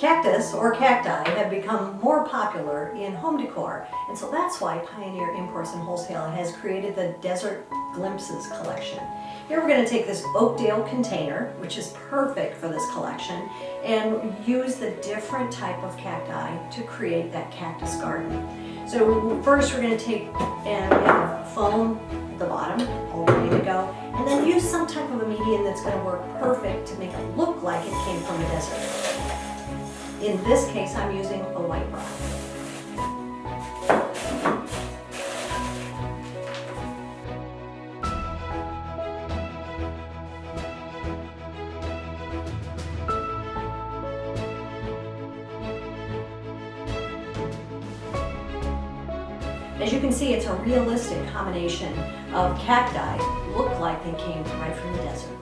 Cactus or cacti have become more popular in home decor, and so that's why Pioneer Imports and Wholesale has created the Desert Glimpses collection. Here we're going to take this Oakdale container, which is perfect for this collection, and use the different type of cacti to create that cactus garden. So first we're going to take, and we have foam at the bottom, all ready to go, and then use some type of a medium that's going to work perfect to make it look like it came from the desert. In this case, I'm using a white rock. As you can see, it's a realistic combination of cacti, look like they came right from the desert.